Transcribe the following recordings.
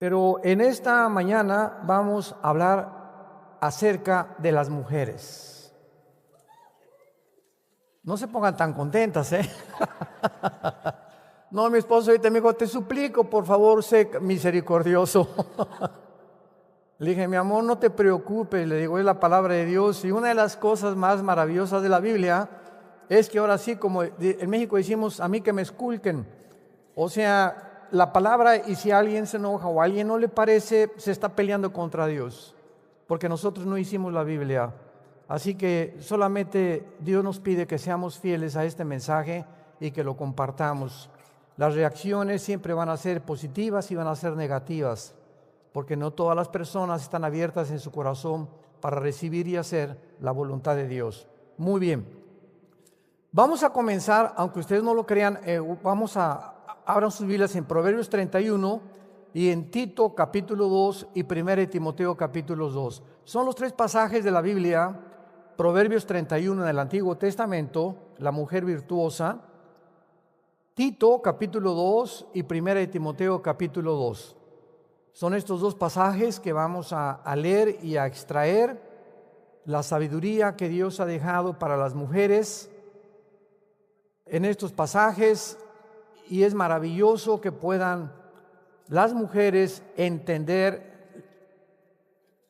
Pero en esta mañana vamos a hablar acerca de las mujeres. No se pongan tan contentas, ¿eh? No, mi esposo ahorita me dijo, te suplico, por favor, sé misericordioso. Le dije, mi amor, no te preocupes, le digo, es la palabra de Dios. Y una de las cosas más maravillosas de la Biblia es que ahora sí, como en México decimos, a mí que me esculquen. O sea, la palabra, y si alguien se enoja o a alguien no le parece, se está peleando contra Dios, porque nosotros no hicimos la Biblia. Así que solamente Dios nos pide que seamos fieles a este mensaje y que lo compartamos. Las reacciones siempre van a ser positivas y van a ser negativas, porque no todas las personas están abiertas en su corazón para recibir y hacer la voluntad de Dios. Muy bien. Vamos a comenzar, aunque ustedes no lo crean, abran sus Biblias en Proverbios 31 y en Tito capítulo 2 y 1 Timoteo capítulo 2. Son los tres pasajes de la Biblia. Proverbios 31 en el Antiguo Testamento, la mujer virtuosa. Tito capítulo 2 y 1 Timoteo capítulo 2. Son estos dos pasajes que vamos a leer y a extraer la sabiduría que Dios ha dejado para las mujeres en estos pasajes, y es maravilloso que puedan las mujeres entender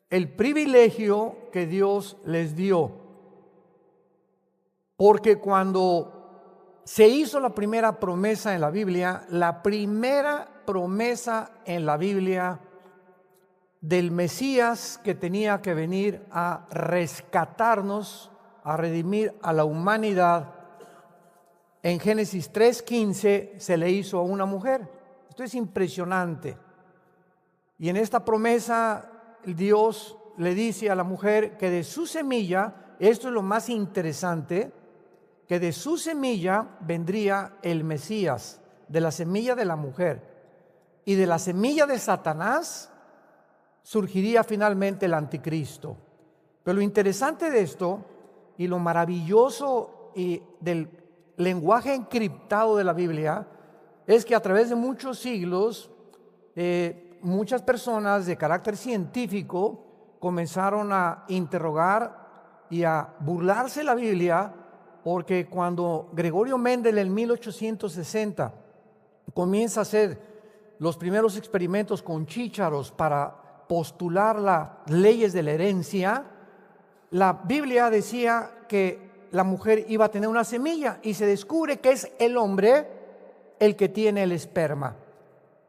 el privilegio que Dios les dio. Porque cuando se hizo la primera promesa en la Biblia, la primera promesa en la Biblia del Mesías que tenía que venir a rescatarnos, a redimir a la humanidad, en Génesis 3:15 se le hizo a una mujer. Esto es impresionante. Y en esta promesa Dios le dice a la mujer que de su semilla, esto es lo más interesante, que de su semilla vendría el Mesías, de la semilla de la mujer. Y de la semilla de Satanás surgiría finalmente el anticristo. Pero lo interesante de esto y lo maravilloso del lenguaje encriptado de la Biblia es que a través de muchos siglos muchas personas de carácter científico comenzaron a interrogar y a burlarse de la Biblia, porque cuando Gregorio Mendel en 1860 comienza a hacer los primeros experimentos con chícharos para postular las leyes de la herencia, la Biblia decía que la mujer iba a tener una semilla, y se descubre que es el hombre el que tiene el esperma.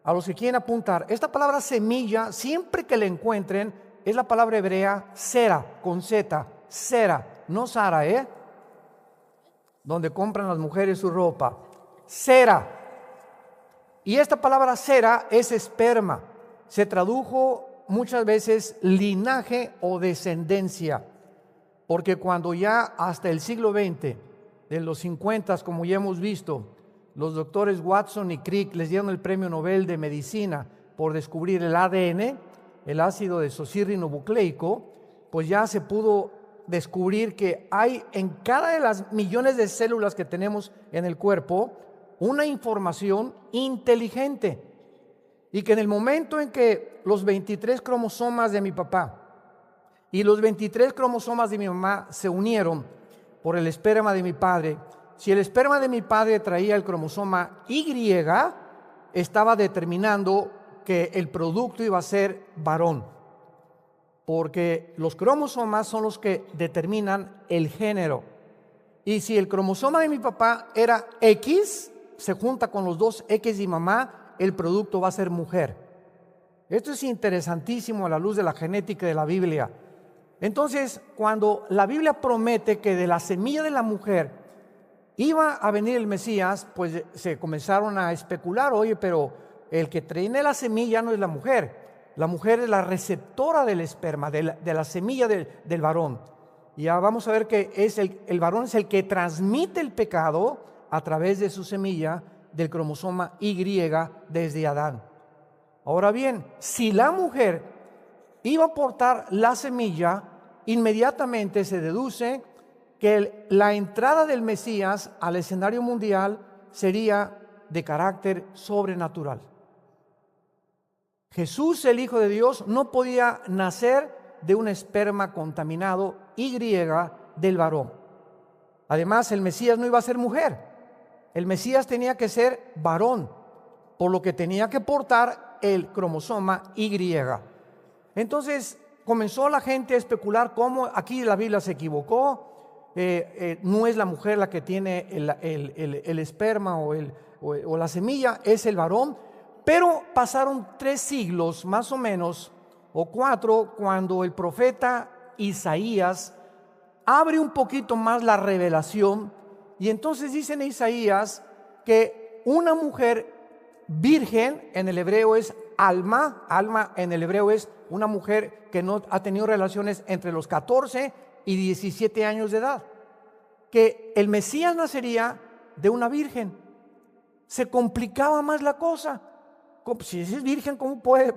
A los que quieren apuntar, esta palabra semilla, siempre que la encuentren, es la palabra hebrea sera, con Z, sera, no Sara, donde compran las mujeres su ropa, sera. Y esta palabra sera es esperma, se tradujo muchas veces linaje o descendencia. Porque cuando ya hasta el siglo XX, de los 50, como ya hemos visto, los doctores Watson y Crick les dieron el premio Nobel de Medicina por descubrir el ADN, el ácido desoxirribonucleico, pues ya se pudo descubrir que hay en cada de las millones de células que tenemos en el cuerpo una información inteligente, y que en el momento en que los 23 cromosomas de mi papá y los 23 cromosomas de mi mamá se unieron por el esperma de mi padre, si el esperma de mi padre traía el cromosoma Y, estaba determinando que el producto iba a ser varón, porque los cromosomas son los que determinan el género. Y si el cromosoma de mi papá era X, se junta con los dos X de mi mamá, el producto va a ser mujer. Esto es interesantísimo a la luz de la genética de la Biblia. Entonces, cuando la Biblia promete que de la semilla de la mujer iba a venir el Mesías, pues se comenzaron a especular, oye, pero el que tiene la semilla no es la mujer es la receptora del esperma, de la semilla del varón. Y ya vamos a ver que el varón es el que transmite el pecado a través de su semilla del cromosoma Y desde Adán. Ahora bien, si la mujer iba a portar la semilla, inmediatamente se deduce que la entrada del Mesías al escenario mundial sería de carácter sobrenatural. Jesús, el Hijo de Dios, no podía nacer de un esperma contaminado Y del varón. Además, el Mesías no iba a ser mujer. El Mesías tenía que ser varón, por lo que tenía que portar el cromosoma Y. Entonces comenzó la gente a especular cómo aquí la Biblia se equivocó. No es la mujer la que tiene el esperma o la semilla, es el varón. Pero pasaron 3 siglos más o menos, o 4, cuando el profeta Isaías abre un poquito más la revelación, y entonces dice en Isaías que una mujer virgen, en el hebreo es alma en el hebreo es una mujer que no ha tenido relaciones entre los 14 y 17 años de edad, que el Mesías nacería de una virgen. Se complicaba más la cosa. Si es virgen, ¿cómo puede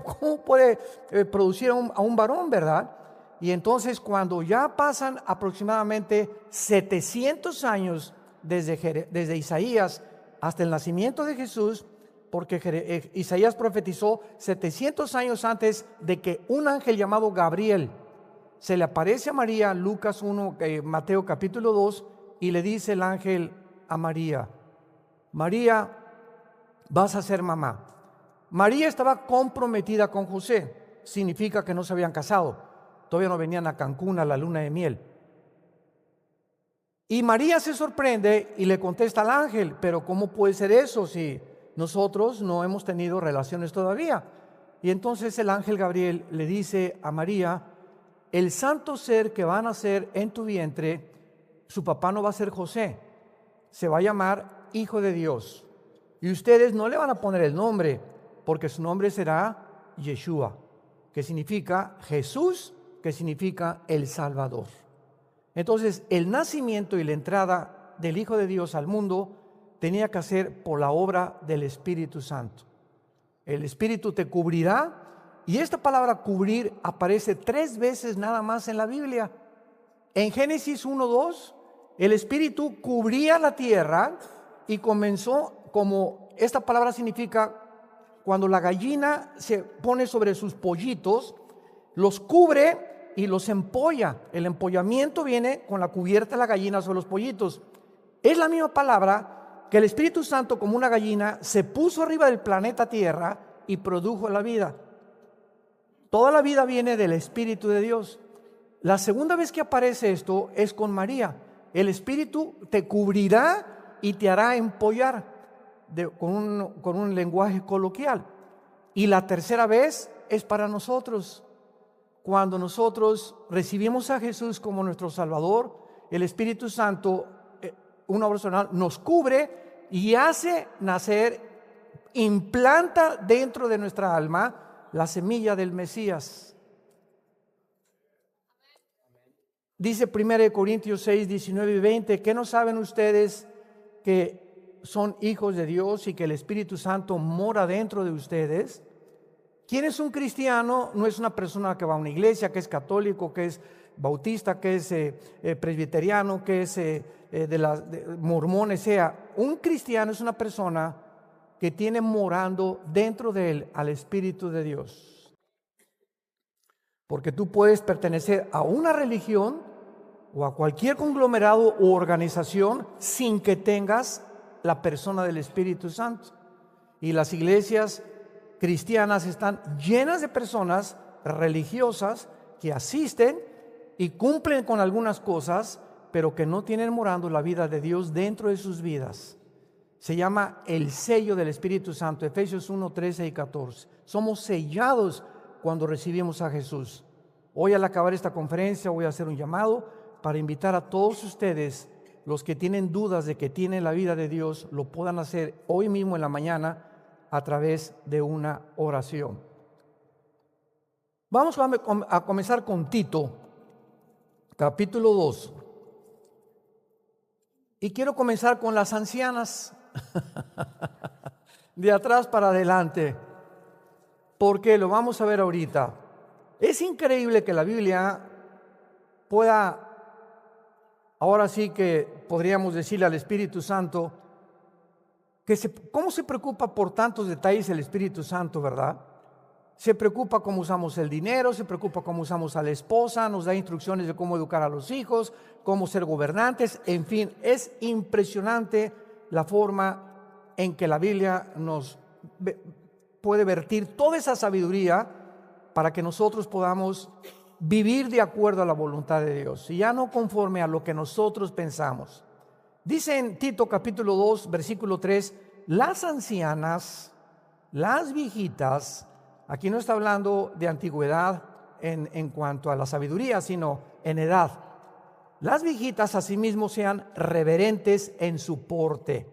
producir a un varón, verdad? Y entonces, cuando ya pasan aproximadamente 700 años desde Isaías hasta el nacimiento de Jesús, porque Isaías profetizó 700 años antes de que un ángel llamado Gabriel se le aparece a María, Lucas 1, Mateo capítulo 2, y le dice el ángel a María: María, vas a ser mamá. María estaba comprometida con José, significa que no se habían casado, todavía no venían a Cancún a la luna de miel. Y María se sorprende y le contesta al ángel: pero ¿cómo puede ser eso si nosotros no hemos tenido relaciones todavía? Y entonces el ángel Gabriel le dice a María: el santo ser que va a nacer en tu vientre, su papá no va a ser José, se va a llamar Hijo de Dios. Y ustedes no le van a poner el nombre, porque su nombre será Yeshua, que significa Jesús, que significa el Salvador. Entonces, el nacimiento y la entrada del Hijo de Dios al mundo tenía que hacer por la obra del Espíritu Santo. El Espíritu te cubrirá, y esta palabra cubrir aparece 3 veces nada más en la Biblia. En Génesis 1:2, el Espíritu cubría la tierra y comenzó, como esta palabra significa, cuando la gallina se pone sobre sus pollitos, los cubre y los empolla. El empollamiento viene con la cubierta de la gallina sobre los pollitos. Es la misma palabra que el Espíritu Santo, como una gallina, se puso arriba del planeta Tierra y produjo la vida. Toda la vida viene del Espíritu de Dios. La segunda vez que aparece esto es con María. El Espíritu te cubrirá y te hará empollar, con un lenguaje coloquial. Y la tercera vez es para nosotros. Cuando nosotros recibimos a Jesús como nuestro Salvador, el Espíritu Santo, una obra personal, nos cubre y hace nacer, implanta dentro de nuestra alma la semilla del Mesías. Dice 1 Corintios 6, 19 y 20, ¿qué no saben ustedes que son hijos de Dios y que el Espíritu Santo mora dentro de ustedes? ¿Quién es un cristiano? No es una persona que va a una iglesia, que es católico, que es bautista, que es presbiteriano, que es de mormones. Sea, un cristiano es una persona que tiene morando dentro de él al Espíritu de Dios. Porque tú puedes pertenecer a una religión o a cualquier conglomerado u organización sin que tengas la persona del Espíritu Santo. Y las iglesias cristianas están llenas de personas religiosas que asisten y cumplen con algunas cosas, pero que no tienen morando la vida de Dios dentro de sus vidas. Se llama el sello del Espíritu Santo, Efesios 1, 13 y 14. Somos sellados cuando recibimos a Jesús. Hoy, al acabar esta conferencia, voy a hacer un llamado para invitar a todos ustedes, los que tienen dudas de que tienen la vida de Dios, lo puedan hacer hoy mismo en la mañana a través de una oración. Vamos a comenzar con Tito, capítulo 2. Y quiero comenzar con las ancianas, de atrás para adelante, porque lo vamos a ver ahorita. Es increíble que la Biblia pueda, ahora sí que podríamos decirle al Espíritu Santo, ¿cómo se preocupa por tantos detalles el Espíritu Santo, verdad? Se preocupa cómo usamos el dinero, se preocupa cómo usamos a la esposa, nos da instrucciones de cómo educar a los hijos, cómo ser gobernantes, en fin, es impresionante la forma en que la Biblia nos puede vertir toda esa sabiduría para que nosotros podamos vivir de acuerdo a la voluntad de Dios y ya no conforme a lo que nosotros pensamos. Dice en Tito capítulo 2, versículo 3, las ancianas, las viejitas, aquí no está hablando de antigüedad en cuanto a la sabiduría, sino en edad. Las viejitas asimismo sean reverentes en su porte,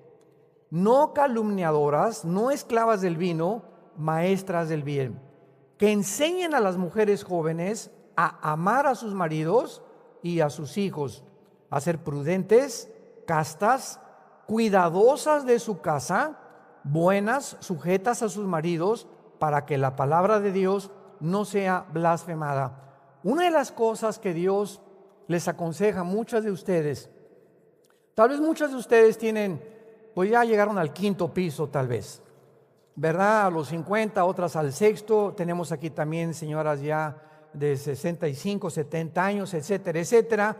no calumniadoras, no esclavas del vino, maestras del bien, que enseñen a las mujeres jóvenes a amar a sus maridos y a sus hijos, a ser prudentes, castas, cuidadosas de su casa, buenas, sujetas a sus maridos, para que la palabra de Dios no sea blasfemada. Una de las cosas que Dios les aconseja a muchas de ustedes, tal vez muchas de ustedes tienen, pues ya llegaron al 5º piso tal vez, ¿verdad? A los 50, otras al 6º, tenemos aquí también señoras ya de 65, 70 años, etcétera, etcétera.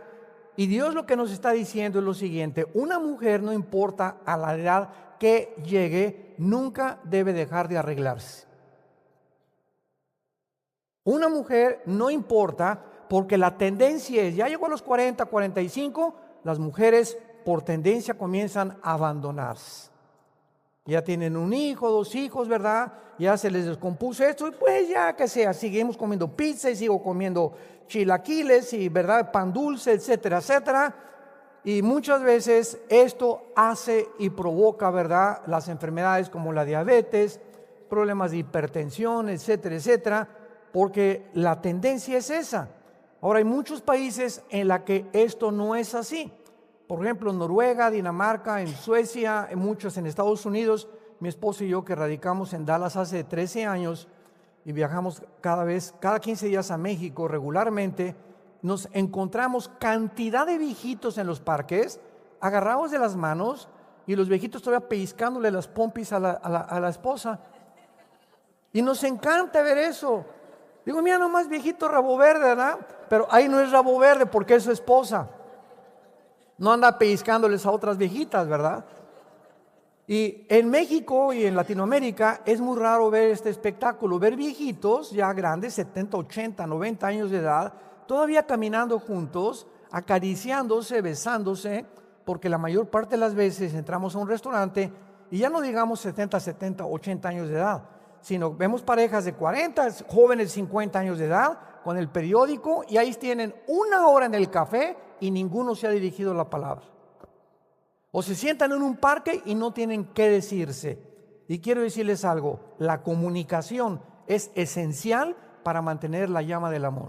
Y Dios lo que nos está diciendo es lo siguiente: una mujer, no importa a la edad que llegue, nunca debe dejar de arreglarse. Una mujer no importa, porque la tendencia es, ya llegó a los 40, 45, las mujeres por tendencia comienzan a abandonarse. Ya tienen un hijo, 2 hijos, ¿verdad? Ya se les descompuso esto, y pues ya que sea, seguimos comiendo pizza y sigo comiendo chilaquiles y, ¿verdad?, pan dulce, etcétera, etcétera. Y muchas veces esto hace y provoca, ¿verdad?, las enfermedades como la diabetes, problemas de hipertensión, etcétera, etcétera, porque la tendencia es esa. Ahora, hay muchos países en los que esto no es así. Por ejemplo, en Noruega, Dinamarca, en Suecia, en muchos en Estados Unidos. Mi esposo y yo, que radicamos en Dallas hace 13 años y viajamos cada 15 días a México regularmente, nos encontramos cantidad de viejitos en los parques, agarrados de las manos, y los viejitos todavía pellizcándole las pompis a la esposa. Y nos encanta ver eso. Digo, mira nomás, viejito rabo verde, ¿verdad? Pero ahí no es rabo verde porque es su esposa. No anda pellizcándoles a otras viejitas, ¿verdad? Y en México y en Latinoamérica es muy raro ver este espectáculo, ver viejitos ya grandes, 70, 80, 90 años de edad, todavía caminando juntos, acariciándose, besándose, porque la mayor parte de las veces entramos a un restaurante y ya no digamos 70, 80 años de edad, sino vemos parejas de 40, jóvenes de 50 años de edad, con el periódico, y ahí tienen 1 hora en el café y ninguno se ha dirigido la palabra. O se sientan en un parque y no tienen qué decirse. Y quiero decirles algo: la comunicación es esencial para mantener la llama del amor.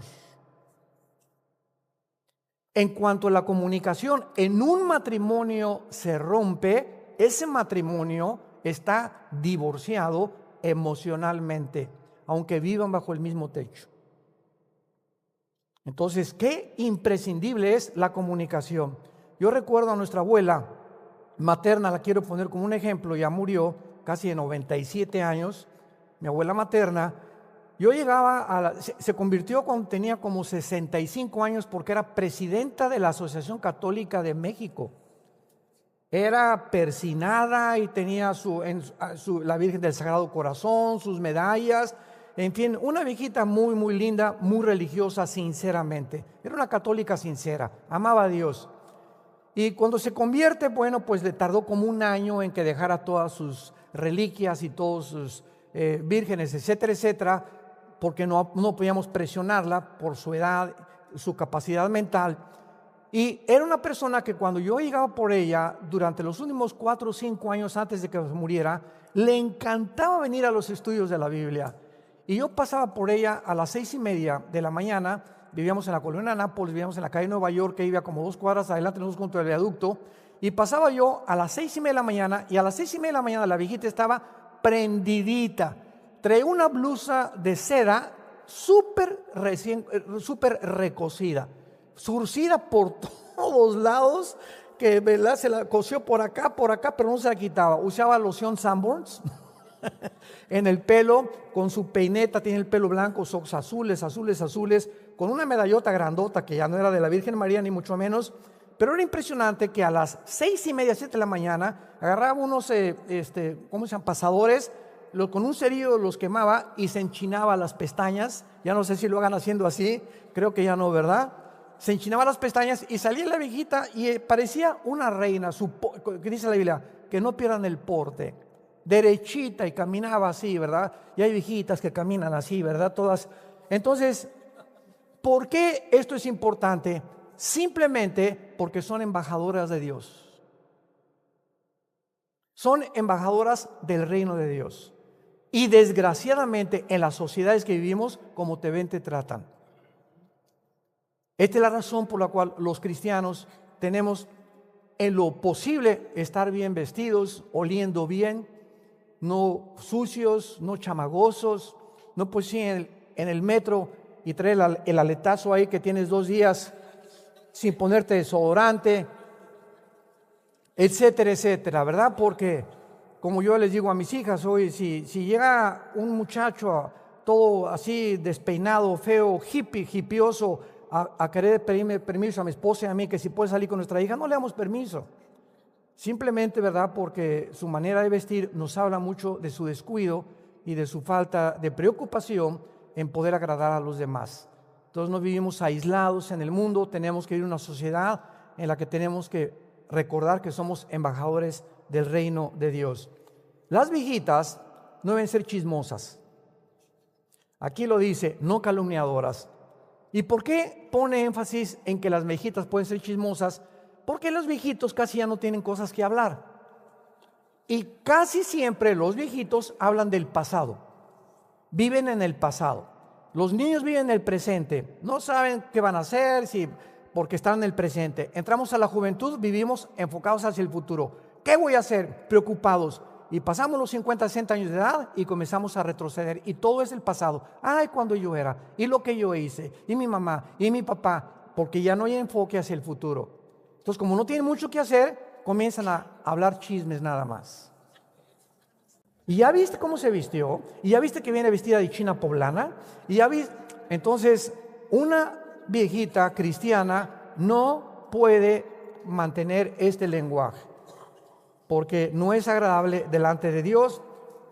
En cuanto a la comunicación en un matrimonio se rompe, ese matrimonio está divorciado emocionalmente, aunque vivan bajo el mismo techo. Entonces, qué imprescindible es la comunicación. Yo recuerdo a nuestra abuela materna, la quiero poner como un ejemplo, ya murió, casi de 97 años, mi abuela materna. Yo llegaba se convirtió cuando tenía como 65 años, porque era presidenta de la Asociación Católica de México. Era persinada y tenía la Virgen del Sagrado Corazón, sus medallas, en fin, una viejita muy, muy linda, muy religiosa, sinceramente. Era una católica sincera, amaba a Dios. Y cuando se convierte, bueno, pues le tardó como 1 año en que dejara todas sus reliquias y todos sus vírgenes, etcétera, etcétera, porque no podíamos presionarla por su edad, su capacidad mental. Y era una persona que cuando yo llegaba por ella, durante los últimos 4 o 5 años antes de que muriera, le encantaba venir a los estudios de la Biblia. Y yo pasaba por ella a las 6:30 de la mañana. Vivíamos en la colonia Nápoles, vivíamos en la calle Nueva York, que vivía como 2 cuadras adelante, nosotros junto al viaducto. Y pasaba yo a las 6:30 de la mañana, y a las 6:30 de la mañana la viejita estaba prendidita. Traía una blusa de seda súper recocida, surcida por todos lados, que, ¿verdad?, se la cosió por acá, pero no se la quitaba. Usaba loción Sanborns en el pelo, con su peineta, tiene el pelo blanco, ojos azules, azules, azules, con una medallota grandota que ya no era de la Virgen María ni mucho menos, pero era impresionante que a las 6:30, 7 de la mañana, agarraba unos, ¿cómo se llaman? Pasadores, con un cerillo los quemaba y se enchinaba las pestañas. Ya no sé si lo hagan haciendo así, creo que ya no, ¿verdad? Se enchinaba las pestañas y salía la viejita y parecía una reina, que dice la Biblia, que no pierdan el porte, derechita, y caminaba así, ¿verdad? Y hay viejitas que caminan así, ¿verdad? Todas. Entonces, ¿por qué esto es importante? Simplemente porque son embajadoras de Dios. Son embajadoras del reino de Dios. Y desgraciadamente en las sociedades que vivimos, como te ven, te tratan. Esta es la razón por la cual los cristianos tenemos en lo posible estar bien vestidos, oliendo bien, no sucios, no chamagosos, no pues sí en el metro y traer el aletazo ahí que tienes 2 días sin ponerte desodorante, etcétera, etcétera, ¿verdad? Porque como yo les digo a mis hijas hoy, si llega un muchacho todo así despeinado, feo, hippioso, a querer pedirme permiso a mi esposa y a mí que si puede salir con nuestra hija, no le damos permiso. Simplemente, ¿verdad? Porque su manera de vestir nos habla mucho de su descuido y de su falta de preocupación en poder agradar a los demás. Entonces no vivimos aislados en el mundo, tenemos que vivir en una sociedad en la que tenemos que recordar que somos embajadores del reino de Dios. Las viejitas no deben ser chismosas. Aquí lo dice, no calumniadoras. ¿Y por qué pone énfasis en que las viejitas pueden ser chismosas? Porque los viejitos casi ya no tienen cosas que hablar. Y casi siempre los viejitos hablan del pasado. Viven en el pasado. Los niños viven en el presente. No saben qué van a hacer porque están en el presente. Entramos a la juventud, vivimos enfocados hacia el futuro. ¿Qué voy a hacer? Preocupados. Y pasamos los 50, 60 años de edad y comenzamos a retroceder. Y todo es el pasado. Ay, cuando yo era. Y lo que yo hice. Y mi mamá. Y mi papá. Porque ya no hay enfoque hacia el futuro. Entonces, como no tienen mucho que hacer, comienzan a hablar chismes nada más. ¿Y ya viste cómo se vistió? ¿Y ya viste que viene vestida de china poblana? ¿Y ya viste? Entonces, una viejita cristiana no puede mantener este lenguaje, porque no es agradable delante de Dios.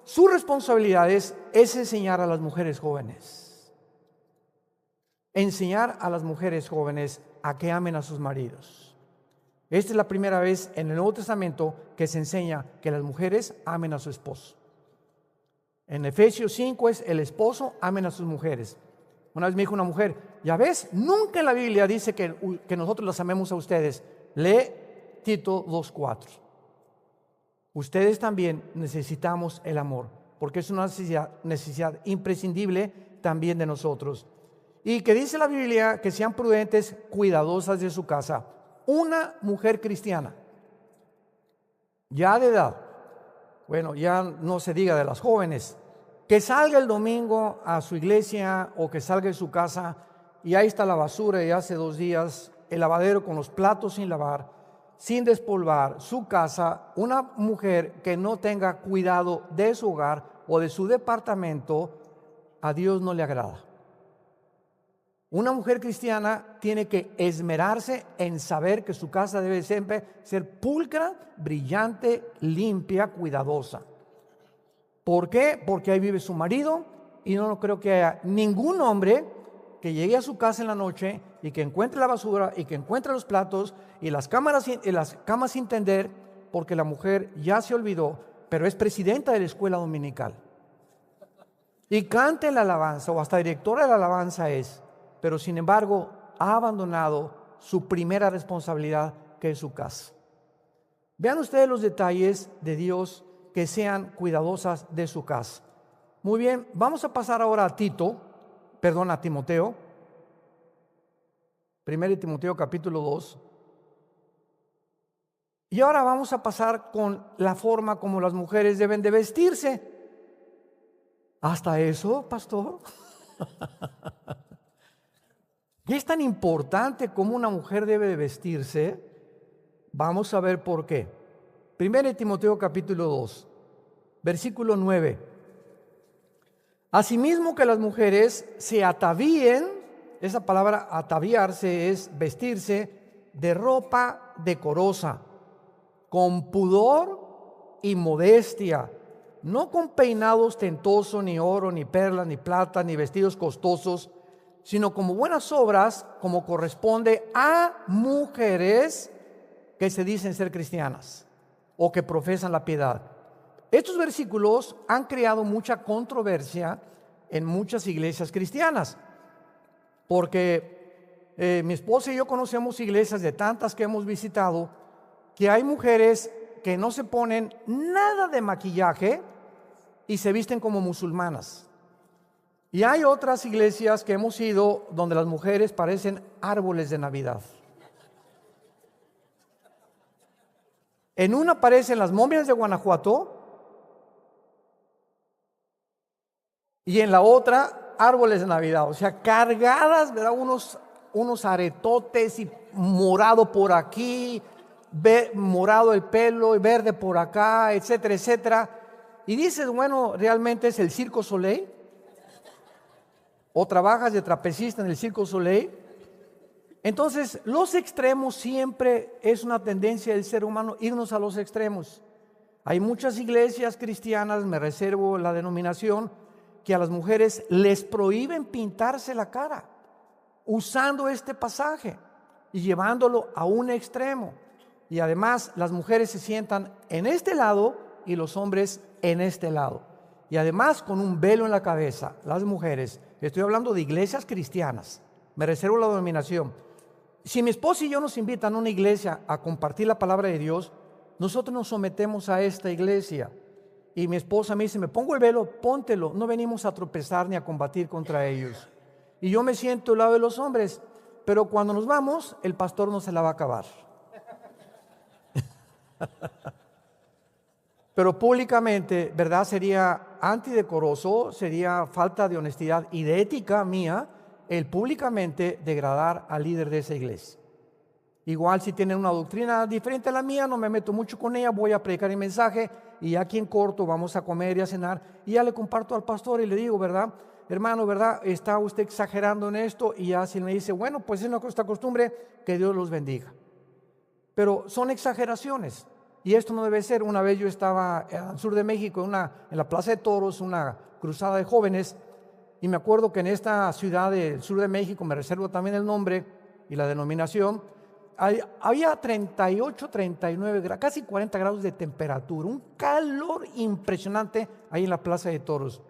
Su responsabilidad es enseñar a las mujeres jóvenes. Enseñar a las mujeres jóvenes a que amen a sus maridos. Esta es la primera vez en el Nuevo Testamento que se enseña que las mujeres amen a su esposo. En Efesios 5 es el esposo amen a sus mujeres. Una vez me dijo una mujer, ya ves, nunca en la Biblia dice que nosotros las amemos a ustedes. Lee Tito 2:4. Ustedes también necesitamos el amor, porque es una necesidad imprescindible también de nosotros. Y que dice la Biblia que sean prudentes, cuidadosas de su casa. Una mujer cristiana, ya de edad, bueno, ya no se diga de las jóvenes, que salga el domingo a su iglesia o que salga de su casa y ahí está la basura de hace 2 días, el lavadero con los platos sin lavar, sin despolvar, su casa. Una mujer que no tenga cuidado de su hogar o de su departamento, a Dios no le agrada. Una mujer cristiana tiene que esmerarse en saber que su casa debe siempre ser pulcra, brillante, limpia, cuidadosa. ¿Por qué? Porque ahí vive su marido y no creo que haya ningún hombre que llegue a su casa en la noche y que encuentre la basura y que encuentre los platos y las camas sin tender, porque la mujer ya se olvidó, pero es presidenta de la escuela dominical. Y canta en la alabanza o hasta directora de la alabanza es. Pero sin embargo ha abandonado su primera responsabilidad, que es su casa. Vean ustedes los detalles de Dios, que sean cuidadosas de su casa. Muy bien, vamos a pasar ahora a Timoteo. 1 Timoteo capítulo 2. Y ahora vamos a pasar con la forma como las mujeres deben de vestirse. ¿Hasta eso, pastor? ¿Y es tan importante cómo una mujer debe de vestirse? Vamos a ver por qué. 1 Timoteo capítulo 2. versículo 9. Asimismo que las mujeres se atavíen, esa palabra ataviarse es vestirse de ropa decorosa, con pudor y modestia, no con peinado ostentoso, ni oro, ni perlas, ni plata, ni vestidos costosos, sino como buenas obras, como corresponde a mujeres que se dicen ser cristianas o que profesan la piedad. Estos versículos han creado mucha controversia en muchas iglesias cristianas, porque mi esposa y yo conocemos iglesias de tantas que hemos visitado, que hay mujeres que no se ponen nada de maquillaje y se visten como musulmanas. Y hay otras iglesias que hemos ido donde las mujeres parecen árboles de Navidad. En una parecen las momias de Guanajuato y en la otra árboles de Navidad, o sea, cargadas, ¿verdad? Unos aretotes y morado por aquí, morado el pelo y verde por acá, etcétera, etcétera. Y dices, bueno, ¿realmente es el Circo Soleil? ¿O trabajas de trapecista en el Circo Soleil? Entonces, los extremos siempre es una tendencia del ser humano, irnos a los extremos. Hay muchas iglesias cristianas, me reservo la denominación, que a las mujeres les prohíben pintarse la cara, usando este pasaje y llevándolo a un extremo. Y además, las mujeres se sientan en este lado y los hombres en este lado. Y además con un velo en la cabeza, las mujeres. Estoy hablando de iglesias cristianas, me reservo la denominación. Si mi esposa y yo nos invitan a una iglesia a compartir la palabra de Dios, nosotros nos sometemos a esta iglesia. Y mi esposa me dice, me pongo el velo, póntelo. No venimos a tropezar ni a combatir contra ellos. Y yo me siento al lado de los hombres, pero cuando nos vamos, el pastor no se la va a acabar. Pero públicamente, ¿verdad? Sería antidecoroso, sería falta de honestidad y de ética mía el públicamente degradar al líder de esa iglesia. Igual si tienen una doctrina diferente a la mía, no me meto mucho con ella, voy a predicar el mensaje y aquí en corto vamos a comer y a cenar y ya le comparto al pastor y le digo, ¿verdad? Hermano, ¿verdad? ¿Está usted exagerando en esto? Y ya si me dice, bueno, pues es nuestra costumbre, que Dios los bendiga. Pero son exageraciones. Y esto no debe ser. Una vez yo estaba al sur de México, en la Plaza de Toros, una cruzada de jóvenes, y me acuerdo que en esta ciudad del sur de México, me reservo también el nombre y la denominación, había 38, 39 grados, casi 40 grados de temperatura, un calor impresionante ahí en la Plaza de Toros.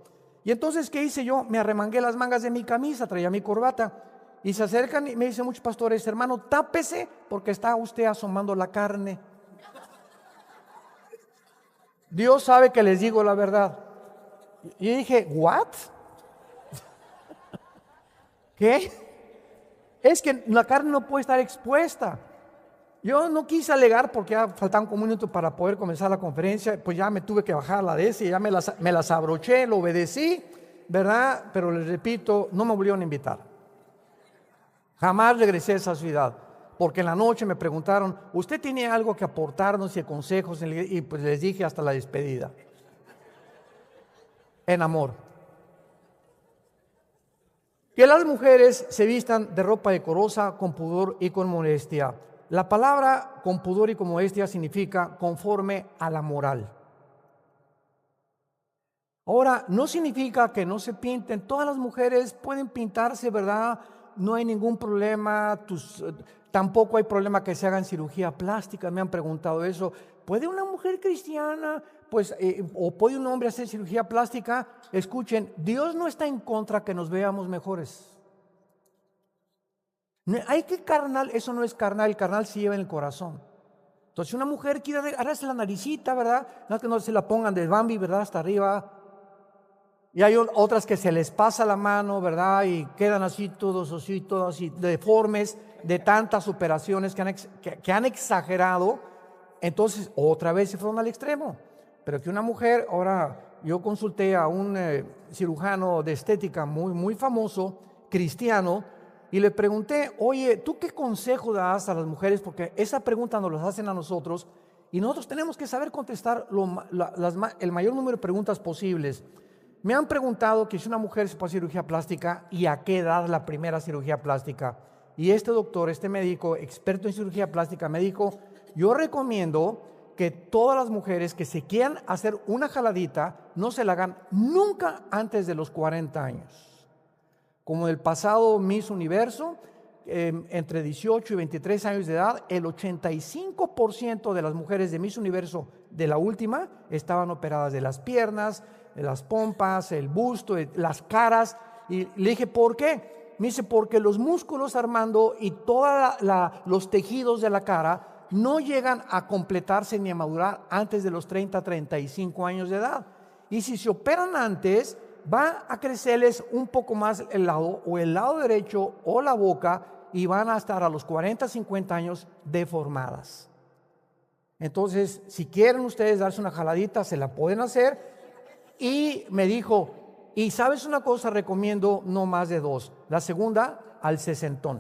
Y entonces, ¿qué hice yo? Me arremangué las mangas de mi camisa, traía mi corbata, y se acercan y me dicen muchos pastores, hermano, tápese porque está usted asomando la carne. Dios sabe que les digo la verdad. Y dije, ¿what? ¿Qué? Es que la carne no puede estar expuesta. Yo no quise alegar porque ya faltaban como un minuto para poder comenzar la conferencia, pues ya me tuve que bajar la de ese, ya me las abroché, lo obedecí, ¿verdad? Pero les repito, no me volvieron a invitar. Jamás regresé a esa ciudad. Porque en la noche me preguntaron, ¿usted tiene algo que aportarnos y consejos? Y pues les dije hasta la despedida. En amor. Que las mujeres se vistan de ropa decorosa, con pudor y con modestia. La palabra con pudor y con modestia significa conforme a la moral. Ahora, no significa que no se pinten. Todas las mujeres pueden pintarse, ¿verdad? No hay ningún problema. Tampoco hay problema que se hagan cirugía plástica. Me han preguntado eso. ¿Puede una mujer cristiana, o puede un hombre hacer cirugía plástica? Escuchen, Dios no está en contra que nos veamos mejores. Hay que carnal, eso no es carnal, el carnal se lleva en el corazón. Entonces, si una mujer quiere agarrarse la naricita, ¿verdad? No es que no se la pongan de Bambi, ¿verdad? Hasta arriba. Y hay otras que se les pasa la mano, ¿verdad? Y quedan así, todos así, deformes, de tantas operaciones que han exagerado. Entonces, otra vez se fueron al extremo. Pero que una mujer, ahora yo consulté a un cirujano de estética muy, muy famoso, cristiano, y le pregunté, oye, ¿tú qué consejo das a las mujeres? Porque esa pregunta nos la hacen a nosotros, Y nosotros tenemos que saber contestar el mayor número de preguntas posibles. Me han preguntado que si una mujer se puede hacer cirugía plástica y a qué edad la primera cirugía plástica. Y este doctor, este médico experto en cirugía plástica me dijo, yo recomiendo que todas las mujeres que se quieran hacer una jaladita no se la hagan nunca antes de los 40 años. Como el pasado Miss Universo, entre 18 y 23 años de edad, el 85% de las mujeres de Miss Universo de la última estaban operadas de las piernas, de las pompas, el busto, de las caras. Y le dije, ¿por qué? Me dice, porque los músculos, Armando, y todos los tejidos de la cara no llegan a completarse ni a madurar antes de los 30, 35 años de edad. Y si se operan antes, va a crecerles un poco más el lado derecho o la boca, y van a estar a los 40, 50 años deformadas. Entonces, si quieren ustedes darse una jaladita, se la pueden hacer. Y me dijo, y sabes una cosa, recomiendo no más de 2. La segunda, al 60,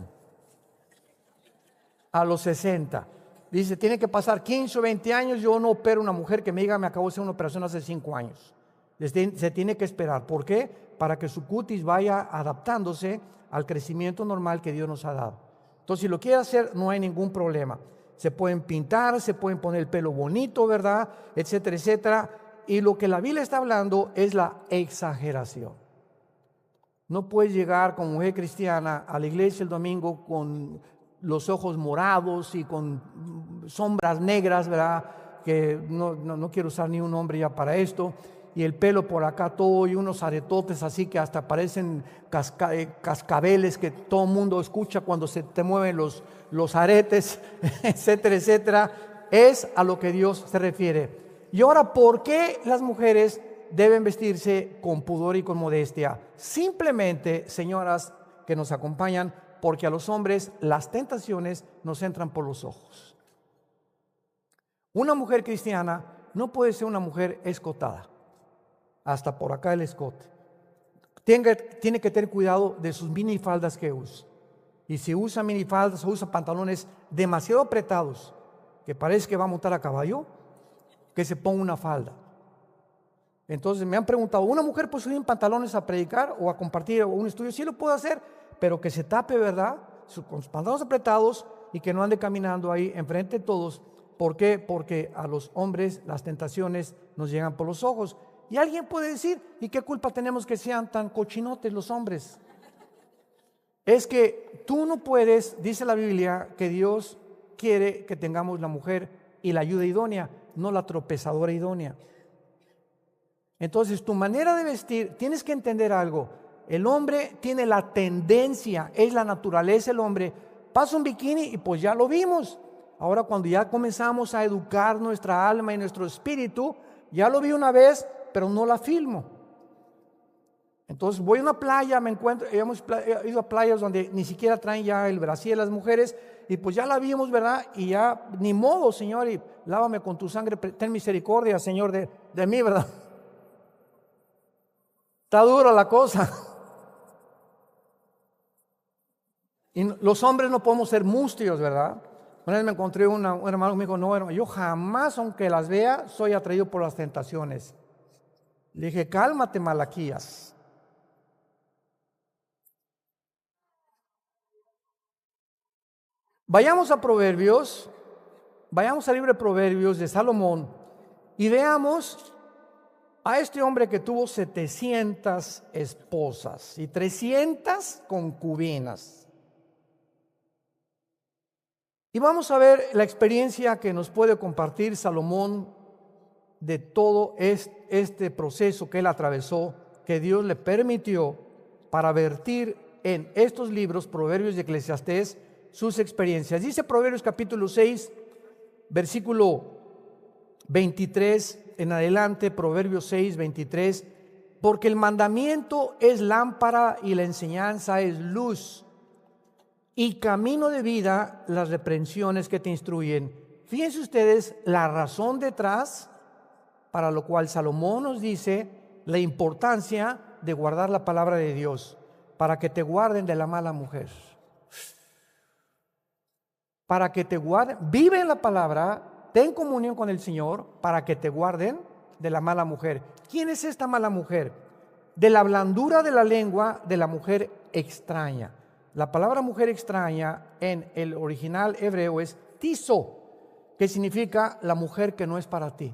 a los 60. Dice, tiene que pasar 15 o 20 años. Yo no opero una mujer que me diga, me acabo de hacer una operación hace 5 años. Se tiene que esperar. ¿Por qué? Para que su cutis vaya adaptándose al crecimiento normal que Dios nos ha dado. Entonces, si lo quiere hacer, no hay ningún problema. Se pueden pintar, se pueden poner el pelo bonito, ¿verdad? Etcétera, etcétera. Y lo que la Biblia está hablando es la exageración. No puedes llegar como mujer cristiana a la iglesia el domingo con los ojos morados y con sombras negras, ¿verdad? Que no quiero usar ni un nombre ya para esto. Y el pelo por acá todo, y unos aretotes así que hasta parecen cascabeles que todo el mundo escucha cuando se te mueven los aretes, etcétera, etcétera. Es a lo que Dios se refiere. Y ahora, ¿por qué las mujeres deben vestirse con pudor y con modestia? Simplemente, señoras que nos acompañan, porque a los hombres las tentaciones nos entran por los ojos. Una mujer cristiana no puede ser una mujer escotada, hasta por acá el escote. Tiene que tener cuidado de sus minifaldas que usa. Y si usa minifaldas o usa pantalones demasiado apretados, que parece que va a montar a caballo, que se ponga una falda. Entonces me han preguntado, ¿una mujer puede subir en pantalones a predicar o a compartir un estudio? Sí lo puede hacer, pero que se tape, ¿verdad? Con sus pantalones apretados y que no ande caminando ahí enfrente de todos. ¿Por qué? Porque a los hombres las tentaciones nos llegan por los ojos. Y alguien puede decir, ¿y qué culpa tenemos que sean tan cochinotes los hombres? Es que tú no puedes, dice la Biblia, que Dios quiere que tengamos la mujer y la ayuda idónea, no la tropezadora idónea. Entonces, tu manera de vestir, tienes que entender algo. El hombre tiene la tendencia, es la naturaleza del hombre. Pasa un bikini y pues ya lo vimos. Ahora, cuando ya comenzamos a educar nuestra alma y nuestro espíritu, ya lo vi una vez, pero no la filmo. Entonces voy a una playa, me encuentro, hemos ido a playas donde ni siquiera traen ya el brasier las mujeres, y pues ya la vimos, ¿verdad? Y ya, ni modo, Señor, y lávame con tu sangre, ten misericordia, Señor, de mí, ¿verdad? Está dura la cosa. Y los hombres no podemos ser mustios, ¿verdad? Una vez me encontré un hermano que me dijo, no, hermano, yo jamás, aunque las vea, soy atraído por las tentaciones. Le dije, cálmate, Malaquías. Vayamos a Proverbios, vayamos al libro de Proverbios de Salomón y veamos a este hombre que tuvo 700 esposas y 300 concubinas. Y vamos a ver la experiencia que nos puede compartir Salomón de todo este proceso que él atravesó, que Dios le permitió para vertir en estos libros, Proverbios y Eclesiastés, sus experiencias. Dice Proverbios capítulo 6, versículo 23 en adelante, Proverbios 6, 23, porque el mandamiento es lámpara y la enseñanza es luz, y camino de vida las reprensiones que te instruyen. Fíjense ustedes la razón detrás, para lo cual Salomón nos dice la importancia de guardar la palabra de Dios, para que te guarden de la mala mujer. Para que te guarden, vive en la palabra ten comunión con el Señor para que te guarden de la mala mujer. ¿Quién es esta mala mujer? De la blandura de la lengua de la mujer extraña. La palabra mujer extraña en el original hebreo es tizo, que significa la mujer que no es para ti.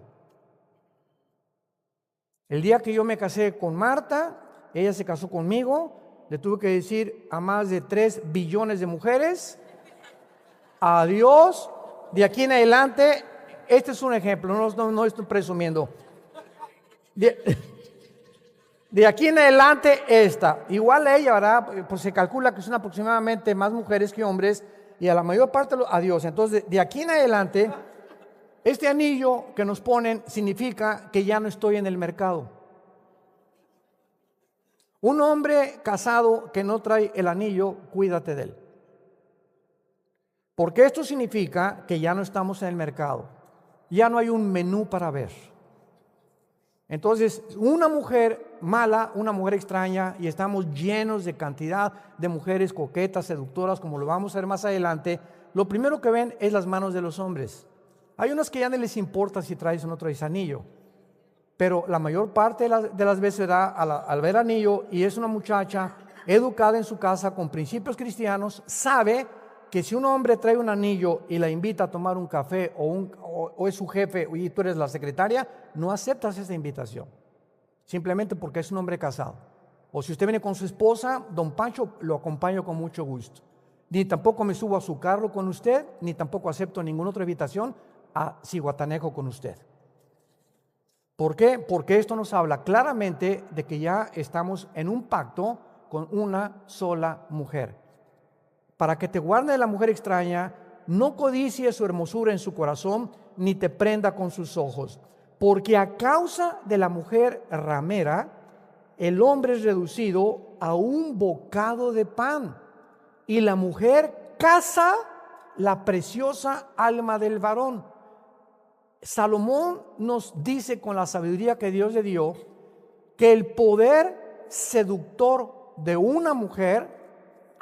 El día que yo me casé con Marta, ella se casó conmigo, le tuve que decir a más de 3 billones de mujeres, adiós, de aquí en adelante, este es un ejemplo, no estoy presumiendo. De aquí en adelante esta, igual a ella, ¿verdad? Pues se calcula que son aproximadamente más mujeres que hombres y a la mayor parte adiós. Entonces, de aquí en adelante, este anillo que nos ponen significa que ya no estoy en el mercado. Un hombre casado que no trae el anillo, cuídate de él. Porque esto significa que ya no estamos en el mercado. Ya no hay un menú para ver. Entonces, una mujer mala, una mujer extraña, y estamos llenos de cantidad de mujeres coquetas, seductoras, como lo vamos a ver más adelante, lo primero que ven es las manos de los hombres. Hay unas que ya no les importa si traes o no traes anillo, pero la mayor parte de las veces al ver anillo, y es una muchacha educada en su casa con principios cristianos, sabe que si un hombre trae un anillo y la invita a tomar un café o es su jefe y tú eres la secretaria, no aceptas esa invitación, simplemente porque es un hombre casado. O si usted viene con su esposa, don Pancho, lo acompaño con mucho gusto. Ni tampoco me subo a su carro con usted, ni tampoco acepto ninguna otra invitación a Cihuatanejo con usted. ¿Por qué? Porque esto nos habla claramente de que ya estamos en un pacto con una sola mujer. Para que te guarde de la mujer extraña, no codicies su hermosura en su corazón, ni te prenda con sus ojos. Porque a causa de la mujer ramera, el hombre es reducido a un bocado de pan, y la mujer caza la preciosa alma del varón. Salomón nos dice con la sabiduría que Dios le dio, que el poder seductor de una mujer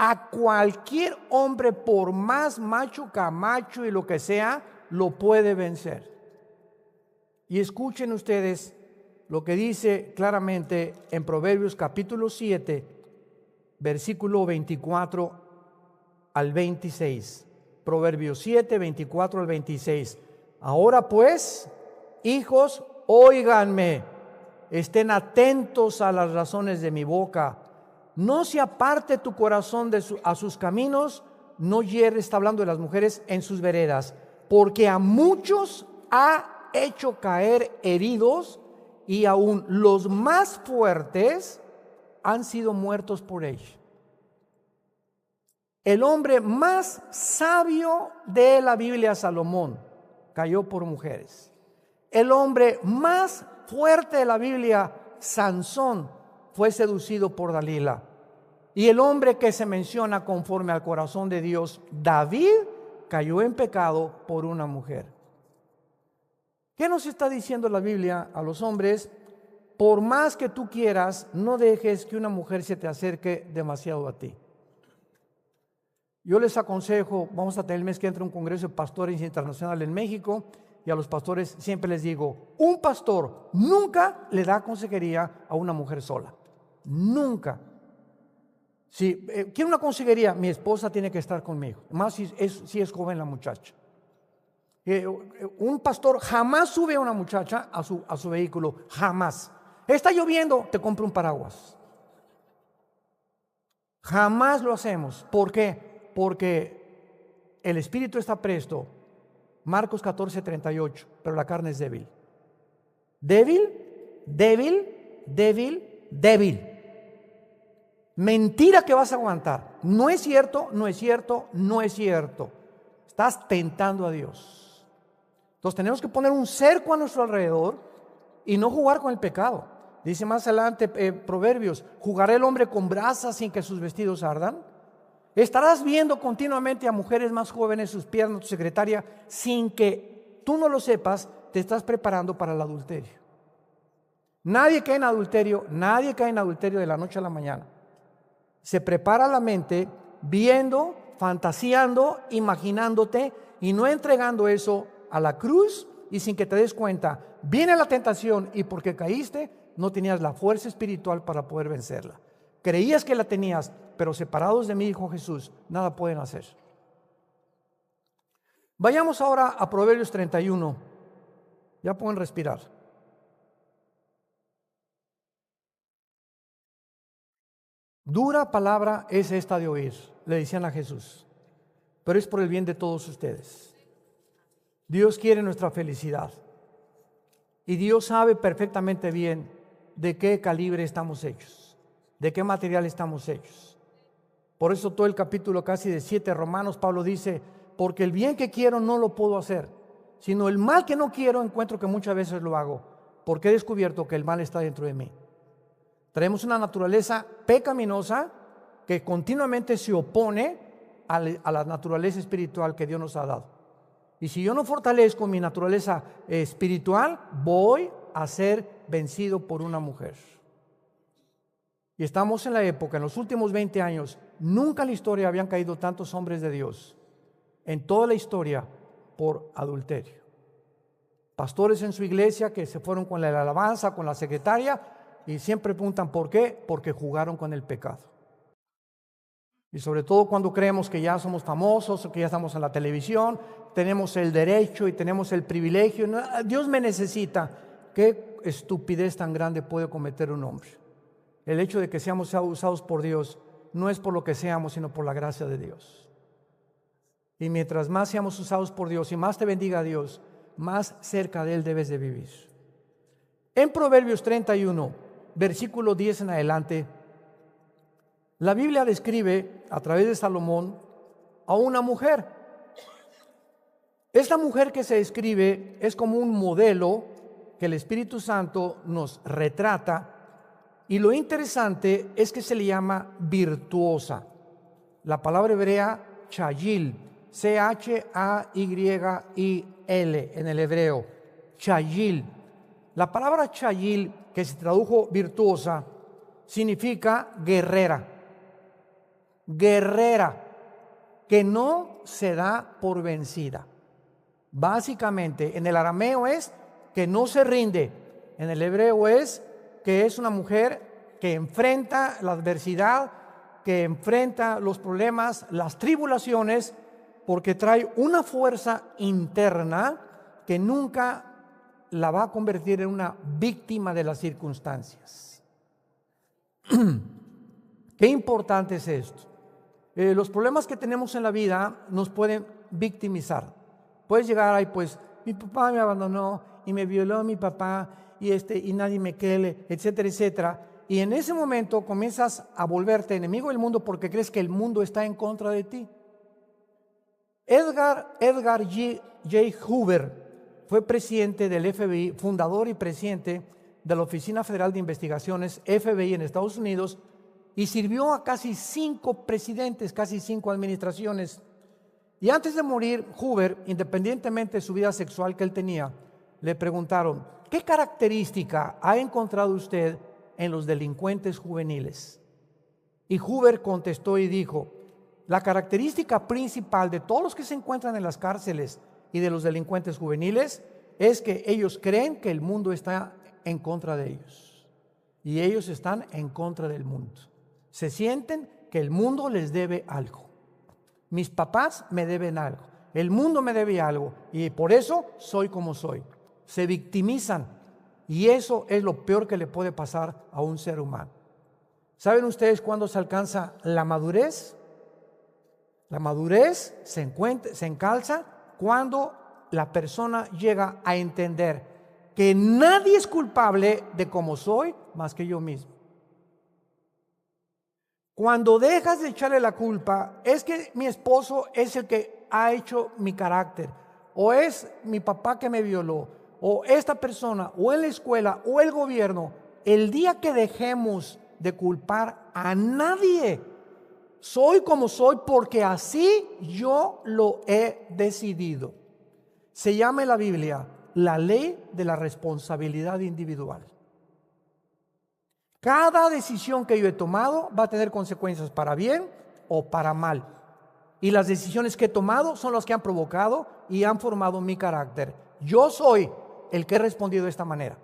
a cualquier hombre, por más macho, camacho y lo que sea, lo puede vencer. Y escuchen ustedes lo que dice claramente en Proverbios capítulo 7, versículo 24 al 26. Proverbios 7, 24 al 26. Ahora pues, hijos, óiganme, estén atentos a las razones de mi boca. No se aparte tu corazón a sus caminos, no hierres, está hablando de las mujeres, en sus veredas, porque a muchos ha hecho caer heridos, y aún los más fuertes han sido muertos por ella. El hombre más sabio de la Biblia, Salomón, cayó por mujeres. El hombre más fuerte de la Biblia, Sansón, fue seducido por Dalila. Y el hombre que se menciona conforme al corazón de Dios, David, cayó en pecado por una mujer. ¿Qué nos está diciendo la Biblia a los hombres? Por más que tú quieras, no dejes que una mujer se te acerque demasiado a ti. Yo les aconsejo, vamos a tener el mes que entra un congreso de pastores internacional en México, y a los pastores siempre les digo, un pastor nunca le da consejería a una mujer sola. Nunca. Si quiero una consejería, mi esposa tiene que estar conmigo, más si es joven la muchacha. Un pastor jamás sube a una muchacha a su vehículo, jamás. Está lloviendo, te compro un paraguas. Jamás lo hacemos. ¿Por qué? Porque el espíritu está presto, Marcos 14:38, pero la carne es débil. Débil, débil, débil, débil. Mentira que vas a aguantar. No es cierto, no es cierto, no es cierto. Estás tentando a Dios. Entonces tenemos que poner un cerco a nuestro alrededor y no jugar con el pecado. Dice más adelante Proverbios, ¿jugará el hombre con brasas sin que sus vestidos ardan? Estarás viendo continuamente a mujeres más jóvenes, sus piernas, tu secretaria, sin que tú no lo sepas, te estás preparando para el adulterio. Nadie cae en adulterio de la noche a la mañana. Se prepara la mente viendo, fantaseando, imaginándote y no entregando eso a la cruz y sin que te des cuenta, viene la tentación y porque caíste, no tenías la fuerza espiritual para poder vencerla. Creías que la tenías, pero separados de mi Hijo Jesús, nada pueden hacer. Vayamos ahora a Proverbios 31. Ya pueden respirar. Dura palabra es esta de oír, le decían a Jesús, pero es por el bien de todos ustedes. Dios quiere nuestra felicidad y Dios sabe perfectamente bien de qué calibre estamos hechos, de qué material estamos hechos. Por eso todo el capítulo casi de 7 Romanos, Pablo dice, porque el bien que quiero no lo puedo hacer, sino el mal que no quiero encuentro que muchas veces lo hago, porque he descubierto que el mal está dentro de mí. Tenemos una naturaleza pecaminosa que continuamente se opone a la naturaleza espiritual que Dios nos ha dado. Y si yo no fortalezco mi naturaleza espiritual, voy a ser vencido por una mujer. Y estamos en la época, en los últimos 20 años, nunca en la historia habían caído tantos hombres de Dios, en toda la historia, por adulterio. Pastores en su iglesia que se fueron con la alabanza, con la secretaria, y siempre preguntan ¿por qué? Porque jugaron con el pecado. Y sobre todo cuando creemos que ya somos famosos, que ya estamos en la televisión, tenemos el derecho y tenemos el privilegio. Dios me necesita. ¿Qué estupidez tan grande puede cometer un hombre? El hecho de que seamos usados por Dios no es por lo que seamos, sino por la gracia de Dios. Y mientras más seamos usados por Dios y más te bendiga Dios, más cerca de Él debes de vivir. En Proverbios 31, versículo 10 en adelante, la Biblia describe a través de Salomón a una mujer. Esta mujer que se describe es como un modelo que el Espíritu Santo nos retrata, y lo interesante es que se le llama virtuosa. La palabra hebrea chayil, C-H-A-Y-I-L en el hebreo, chayil. La palabra chayil, que se tradujo virtuosa, significa guerrera. Guerrera, que no se da por vencida. Básicamente, en el arameo es que no se rinde. En el hebreo es que es una mujer que enfrenta la adversidad, que enfrenta los problemas, las tribulaciones, porque trae una fuerza interna que nunca la va a convertir en una víctima de las circunstancias. Qué importante es esto. Los problemas que tenemos en la vida nos pueden victimizar. Puedes llegar ahí, pues, mi papá me abandonó y me violó mi papá y nadie me quiere, etcétera, etcétera. Y en ese momento comienzas a volverte enemigo del mundo porque crees que el mundo está en contra de ti. Edgar J. Hoover fue presidente del FBI, fundador y presidente de la Oficina Federal de Investigaciones, FBI, en Estados Unidos, y sirvió a casi 5 presidentes, casi 5 administraciones. Y antes de morir, Hoover, independientemente de su vida sexual que él tenía, le preguntaron, ¿qué característica ha encontrado usted en los delincuentes juveniles? Y Hoover contestó y dijo, la característica principal de todos los que se encuentran en las cárceles y de los delincuentes juveniles es que ellos creen que el mundo está en contra de ellos. Y ellos están en contra del mundo. Se sienten que el mundo les debe algo. Mis papás me deben algo. El mundo me debe algo. Y por eso soy como soy. Se victimizan. Y eso es lo peor que le puede pasar a un ser humano. ¿Saben ustedes cuándo se alcanza la madurez? La madurez se encalza cuando la persona llega a entender que nadie es culpable de cómo soy más que yo mismo. Cuando dejas de echarle la culpa, es que mi esposo es el que ha hecho mi carácter, o es mi papá que me violó, o esta persona, o en la escuela, o el gobierno. El día que dejemos de culpar a nadie, soy como soy porque así yo lo he decidido. Se llama en la Biblia la ley de la responsabilidad individual. Cada decisión que yo he tomado va a tener consecuencias para bien o para mal. Y las decisiones que he tomado son las que han provocado y han formado mi carácter. Yo soy el que he respondido de esta manera.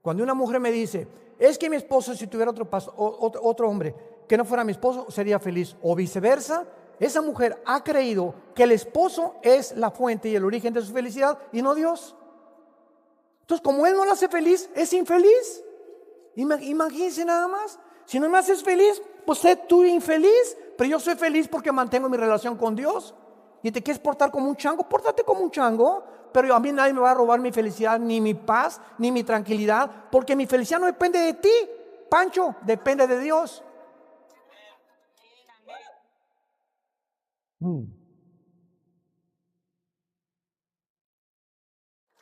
Cuando una mujer me dice, es que mi esposo, si tuviera otro hombre que no fuera mi esposo, sería feliz, o viceversa, esa mujer ha creído que el esposo es la fuente y el origen de su felicidad y no Dios. Entonces, como él no la hace feliz, es infeliz. Imagínense nada más. Si no me haces feliz, pues sé tú infeliz, pero yo soy feliz porque mantengo mi relación con Dios. Y te quieres portar como un chango, pórtate como un chango, pero a mí nadie me va a robar mi felicidad, ni mi paz, ni mi tranquilidad, porque mi felicidad no depende de ti, Pancho, depende de Dios.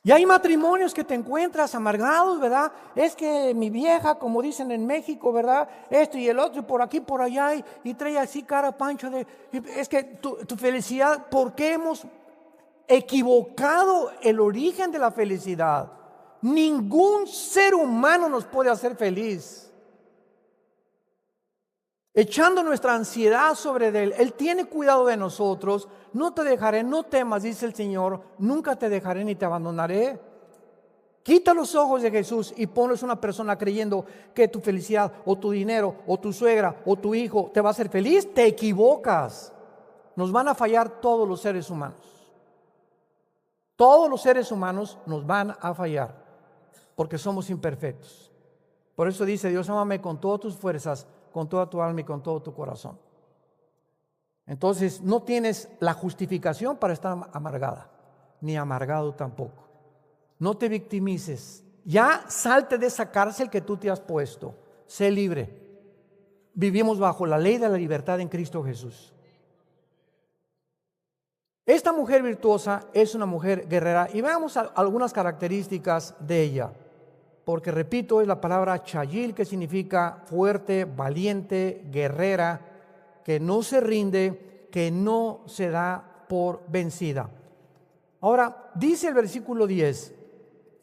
Y hay matrimonios que te encuentras amargados, ¿verdad? Es que mi vieja, como dicen en México, ¿verdad? Esto y el otro, y por aquí, por allá, y trae así cara Pancho es que tu felicidad, ¿por qué hemos equivocado el origen de la felicidad? Ningún ser humano nos puede hacer feliz. Echando nuestra ansiedad sobre Él. Él tiene cuidado de nosotros. No te dejaré, no temas, dice el Señor. Nunca te dejaré ni te abandonaré. Quita los ojos de Jesús y ponles una persona creyendo que tu felicidad o tu dinero o tu suegra o tu hijo te va a hacer feliz. Te equivocas. Nos van a fallar todos los seres humanos. Todos los seres humanos nos van a fallar porque somos imperfectos. Por eso dice Dios, ámame con todas tus fuerzas, con toda tu alma y con todo tu corazón. Entonces no tienes la justificación para estar amargada, ni amargado tampoco. No te victimices. Ya salte de esa cárcel que tú te has puesto. Sé libre. Vivimos bajo la ley de la libertad en Cristo Jesús. Esta mujer virtuosa es una mujer guerrera y veamos algunas características de ella. Porque repito, es la palabra chayil, que significa fuerte, valiente, guerrera, que no se rinde, que no se da por vencida. Ahora, dice el versículo 10,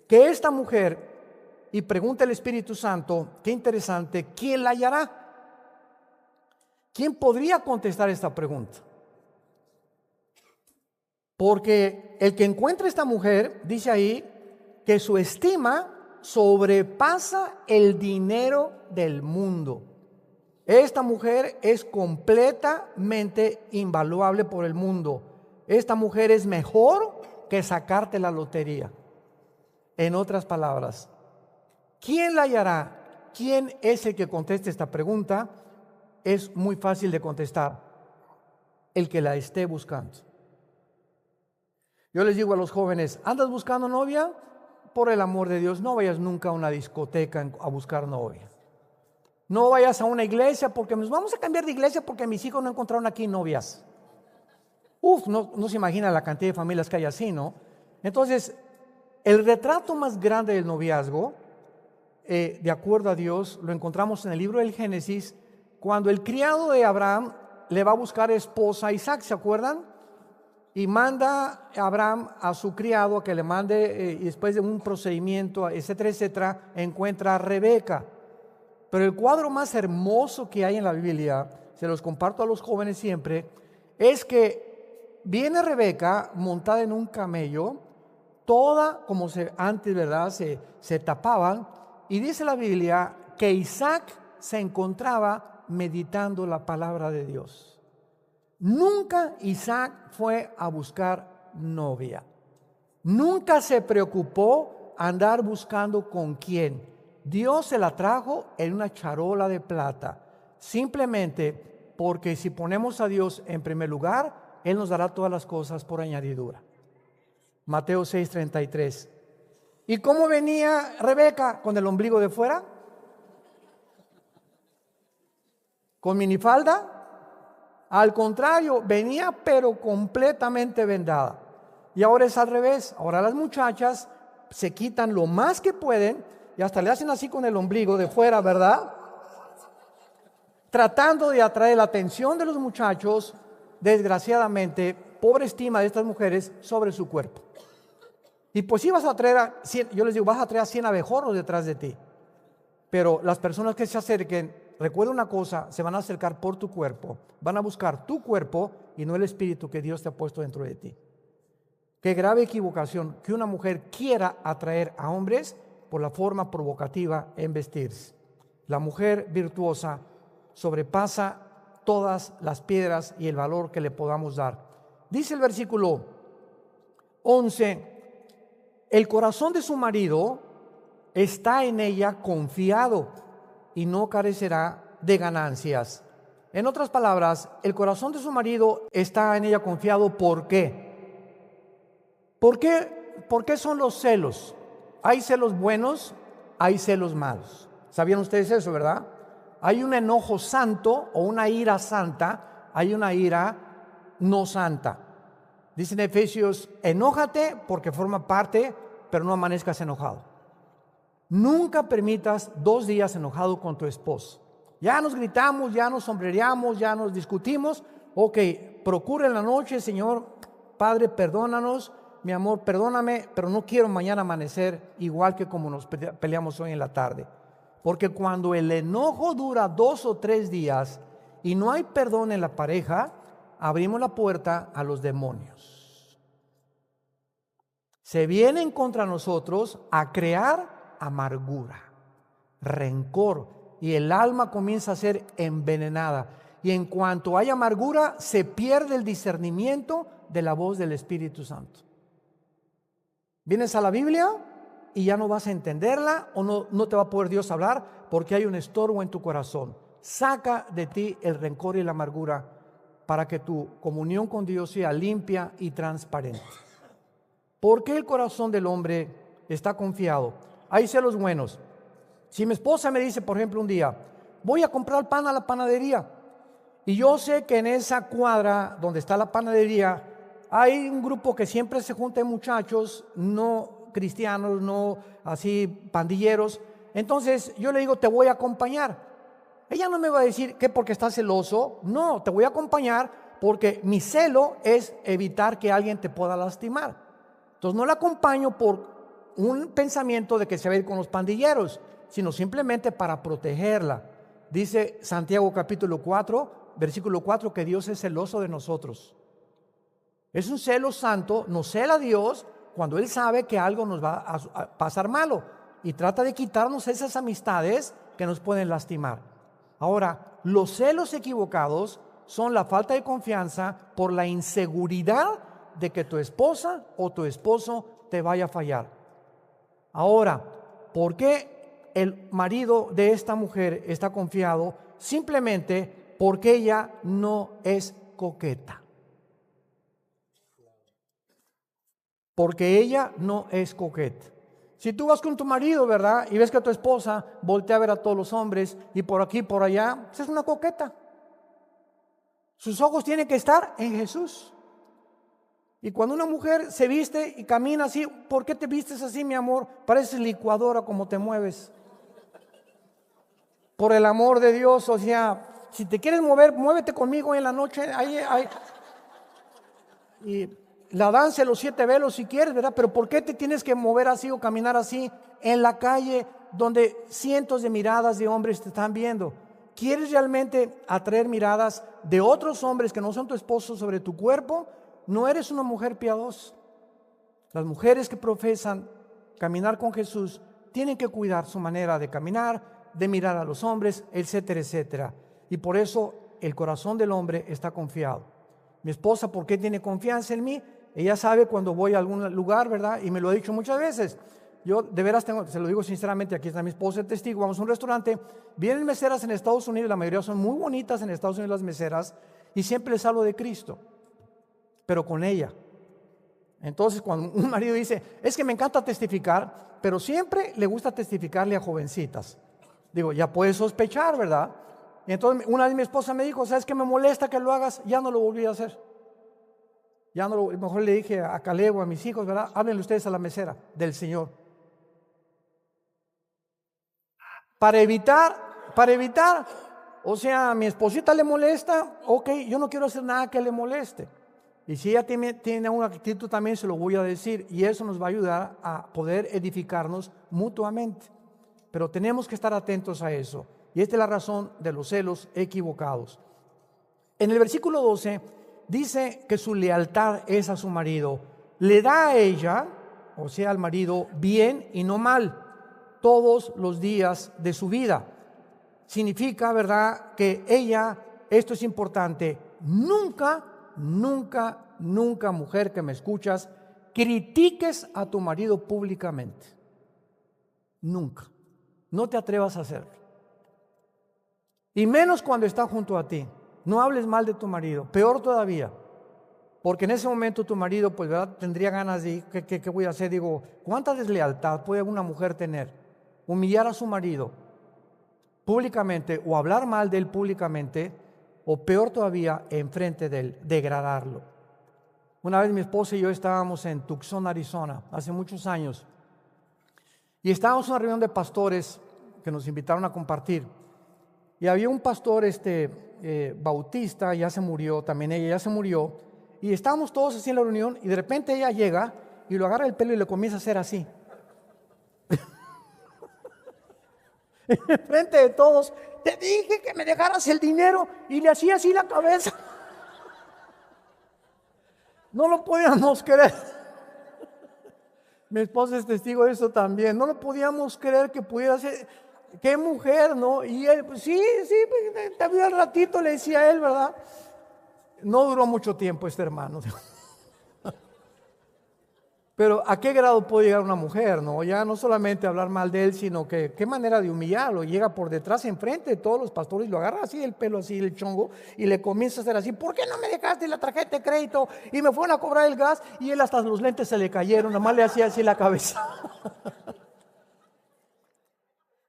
que esta mujer, y pregunta el Espíritu Santo, qué interesante, ¿quién la hallará? ¿Quién podría contestar esta pregunta? Porque el que encuentra esta mujer, dice ahí, que su estima sobrepasa el dinero del mundo. Esta mujer es completamente invaluable por el mundo. Esta mujer es mejor que sacarte la lotería. En otras palabras, ¿quién la hallará? ¿Quién es el que conteste esta pregunta? Es muy fácil de contestar. El que la esté buscando. Yo les digo a los jóvenes, ¿andas buscando novia? Por el amor de Dios, no vayas nunca a una discoteca a buscar novia. No vayas a una iglesia porque nos vamos a cambiar de iglesia porque mis hijos no encontraron aquí novias. No se imagina la cantidad de familias que hay así, ¿no? Entonces, el retrato más grande del noviazgo, de acuerdo a Dios, lo encontramos en el libro del Génesis, cuando el criado de Abraham le va a buscar esposa a Isaac, ¿se acuerdan? Y manda a Abraham a su criado a que le mande, y después de un procedimiento, etcétera, etcétera, encuentra a Rebeca. Pero el cuadro más hermoso que hay en la Biblia, se los comparto a los jóvenes siempre, es que viene Rebeca montada en un camello, toda como antes, ¿verdad? Se tapaban, y dice la Biblia que Isaac se encontraba meditando la palabra de Dios. Nunca Isaac fue a buscar novia. Nunca se preocupó andar buscando con quién. Dios se la trajo en una charola de plata. Simplemente porque si ponemos a Dios en primer lugar, Él nos dará todas las cosas por añadidura. Mateo 6:33. ¿Y cómo venía Rebeca? ¿Con el ombligo de fuera? ¿Con minifalda? Al contrario, venía pero completamente vendada. Y ahora es al revés. Ahora las muchachas se quitan lo más que pueden y hasta le hacen así con el ombligo de fuera, ¿verdad? Tratando de atraer la atención de los muchachos, desgraciadamente, pobre estima de estas mujeres sobre su cuerpo. Y pues sí vas a traer, yo les digo, vas a traer a 100 abejorros detrás de ti. Pero las personas que se acerquen recuerda una cosa, se van a acercar por tu cuerpo, van a buscar tu cuerpo y no el espíritu que Dios te ha puesto dentro de ti. Qué grave equivocación que una mujer quiera atraer a hombres por la forma provocativa en vestirse. La mujer virtuosa sobrepasa todas las piedras y el valor que le podamos dar. Dice el versículo 11, el corazón de su marido está en ella confiado y no carecerá de ganancias. En otras palabras, el corazón de su marido está en ella confiado. ¿Por qué? ¿Por qué son los celos? Hay celos buenos, hay celos malos. ¿Sabían ustedes eso, verdad? Hay un enojo santo o una ira santa, hay una ira no santa. Dice en Efesios, enójate porque forma parte, pero no amanezcas enojado. Nunca permitas 2 días enojado con tu esposo. Ya nos gritamos, ya nos sombrereamos, ya nos discutimos. Ok, procura en la noche, Señor, Padre, perdónanos, mi amor, perdóname, pero no quiero mañana amanecer igual que como nos peleamos hoy en la tarde. Porque cuando el enojo dura 2 o 3 días y no hay perdón en la pareja, abrimos la puerta a los demonios. Se vienen contra nosotros a crear amargura, rencor, y el alma comienza a ser envenenada. Y en cuanto hay amargura, se pierde el discernimiento de la voz del Espíritu Santo. Vienes a la Biblia y ya no vas a entenderla o no te va a poder Dios hablar porque hay un estorbo en tu corazón. Saca de ti el rencor y la amargura para que tu comunión con Dios sea limpia y transparente. ¿Por qué el corazón del hombre está confiado? Hay celos buenos. Si mi esposa me dice, por ejemplo, un día, voy a comprar pan a la panadería, y yo sé que en esa cuadra donde está la panadería hay un grupo que siempre se junta de muchachos no cristianos, no así pandilleros, entonces yo le digo, te voy a acompañar. Ella no me va a decir que porque está celoso, no, te voy a acompañar porque mi celo es evitar que alguien te pueda lastimar. Entonces no la acompaño por un pensamiento de que se va a ir con los pandilleros, sino simplemente para protegerla. Dice Santiago capítulo 4, versículo 4, que Dios es celoso de nosotros. Es un celo santo, nos cela a Dios cuando Él sabe que algo nos va a pasar malo y trata de quitarnos esas amistades que nos pueden lastimar. Ahora, los celos equivocados son la falta de confianza por la inseguridad de que tu esposa o tu esposo te vaya a fallar. Ahora, ¿por qué el marido de esta mujer está confiado? Simplemente porque ella no es coqueta. Porque ella no es coqueta. Si tú vas con tu marido, ¿verdad? Y ves que tu esposa voltea a ver a todos los hombres y por aquí, por allá, pues es una coqueta. Sus ojos tienen que estar en Jesús. Y cuando una mujer se viste y camina así, ¿por qué te vistes así, mi amor? Pareces licuadora como te mueves. Por el amor de Dios, o sea, si te quieres mover, muévete conmigo en la noche. Y la danza de los 7 velos si quieres, ¿verdad? Pero ¿por qué te tienes que mover así o caminar así en la calle donde cientos de miradas de hombres te están viendo? ¿Quieres realmente atraer miradas de otros hombres que no son tu esposo sobre tu cuerpo? No eres una mujer piadosa. Las mujeres que profesan caminar con Jesús tienen que cuidar su manera de caminar, de mirar a los hombres, etcétera, etcétera. Y por eso el corazón del hombre está confiado. Mi esposa, ¿por qué tiene confianza en mí? Ella sabe cuando voy a algún lugar, ¿verdad? Y me lo ha dicho muchas veces. Yo de veras se lo digo sinceramente, aquí está mi esposa el testigo, vamos a un restaurante, vienen meseras en Estados Unidos, la mayoría son muy bonitas en Estados Unidos las meseras, y siempre les hablo de Cristo, pero con ella. Entonces cuando un marido dice, es que me encanta testificar, pero siempre le gusta testificarle a jovencitas. Digo, ya puedes sospechar, ¿verdad? Y entonces una vez mi esposa me dijo, ¿sabes qué me molesta que lo hagas? Ya no lo volví a hacer. Ya no lo, mejor le dije a Caleb o a mis hijos, ¿verdad? Háblenle ustedes a la mesera del Señor. Para evitar, o sea, a mi esposita le molesta, ok, yo no quiero hacer nada que le moleste. Y si ella tiene una actitud también se lo voy a decir y eso nos va a ayudar a poder edificarnos mutuamente. Pero tenemos que estar atentos a eso. Y esta es la razón de los celos equivocados. En el versículo 12 dice que su lealtad es a su marido. Le da a ella, o sea al marido, bien y no mal todos los días de su vida. Significa, ¿verdad?, que ella, esto es importante, nunca, mujer que me escuchas, critiques a tu marido públicamente. Nunca. No te atrevas a hacerlo. Y menos cuando está junto a ti. No hables mal de tu marido. Peor todavía. Porque en ese momento tu marido, pues, ¿verdad?, tendría ganas de, ¿qué voy a hacer? Digo, ¿cuánta deslealtad puede una mujer tener? Humillar a su marido públicamente o hablar mal de él públicamente, o peor todavía, enfrente de él, degradarlo. Una vez mi esposa y yo estábamos en Tucson, Arizona, hace muchos años, y estábamos en una reunión de pastores que nos invitaron a compartir. Y había un pastor bautista, ya se murió, también ella ya se murió, y estábamos todos así en la reunión, y de repente ella llega y lo agarra el pelo y le comienza a hacer así. Enfrente de todos, te dije que me dejaras el dinero, y le hacía así la cabeza. No lo podíamos creer. Mi esposa es testigo de eso también. No lo podíamos creer que pudiera ser. Qué mujer, ¿no? Y él, pues, sí, te vio al ratito, le decía él, ¿verdad? No duró mucho tiempo este hermano. Pero ¿a qué grado puede llegar una mujer, no? Ya no solamente hablar mal de él, sino que qué manera de humillarlo. Llega por detrás, enfrente de todos los pastores, lo agarra así el pelo, así el chongo, y le comienza a hacer así: ¿por qué no me dejaste la tarjeta de crédito? Y me fueron a cobrar el gas, y él hasta los lentes se le cayeron, nomás le hacía así la cabeza.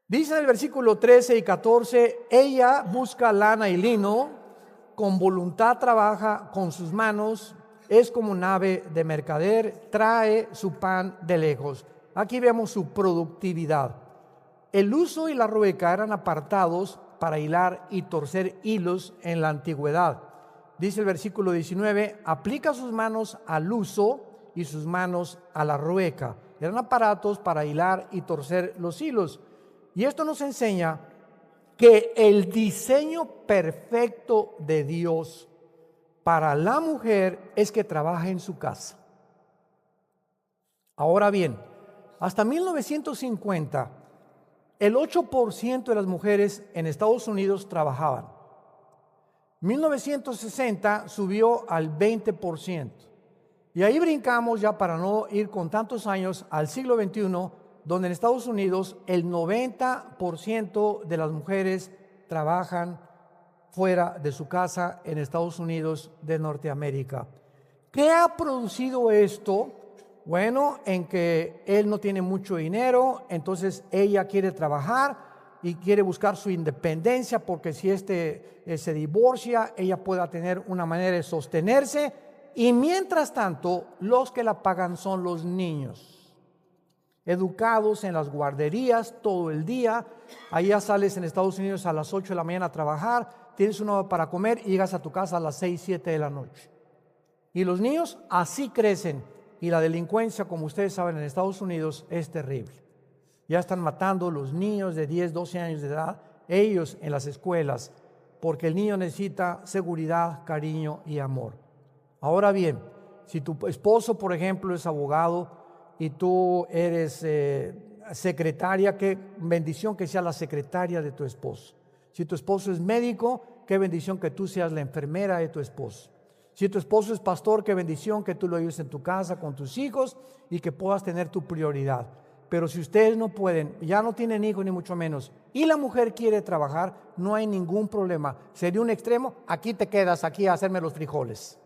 Dice en el versículo 13 y 14, ella busca lana y lino, con voluntad trabaja con sus manos, es como nave de mercader, trae su pan de lejos. Aquí vemos su productividad. El uso y la rueca eran apartados para hilar y torcer hilos en la antigüedad. Dice el versículo 19, aplica sus manos al uso y sus manos a la rueca. Eran aparatos para hilar y torcer los hilos. Y esto nos enseña que el diseño perfecto de Dios para la mujer es que trabaje en su casa. Ahora bien, hasta 1950, el 8% de las mujeres en Estados Unidos trabajaban. 1960 subió al 20%. Y ahí brincamos ya, para no ir con tantos años, al siglo XXI, donde en Estados Unidos el 90% de las mujeres trabajan fuera de su casa en Estados Unidos de Norteamérica. ¿Qué ha producido esto? Bueno, en que él no tiene mucho dinero, entonces ella quiere trabajar y quiere buscar su independencia, porque si se divorcia, ella pueda tener una manera de sostenerse, y mientras tanto, los que la pagan son los niños, educados en las guarderías todo el día. Allá sales en Estados Unidos a las 8 de la mañana a trabajar, tienes una hora para comer y llegas a tu casa a las 6, 7 de la noche. Y los niños así crecen, y la delincuencia, como ustedes saben, en Estados Unidos es terrible. Ya están matando los niños de 10, 12 años de edad, ellos en las escuelas, porque el niño necesita seguridad, cariño y amor. Ahora bien, si tu esposo, por ejemplo, es abogado y tú eres secretaria, qué bendición que seas la secretaria de tu esposo. Si tu esposo es médico, qué bendición que tú seas la enfermera de tu esposo. Si tu esposo es pastor, qué bendición que tú lo ayudes en tu casa con tus hijos y que puedas tener tu prioridad. Pero si ustedes no pueden, ya no tienen hijos ni mucho menos, y la mujer quiere trabajar, no hay ningún problema. Sería un extremo: aquí te quedas, aquí a hacerme los frijoles.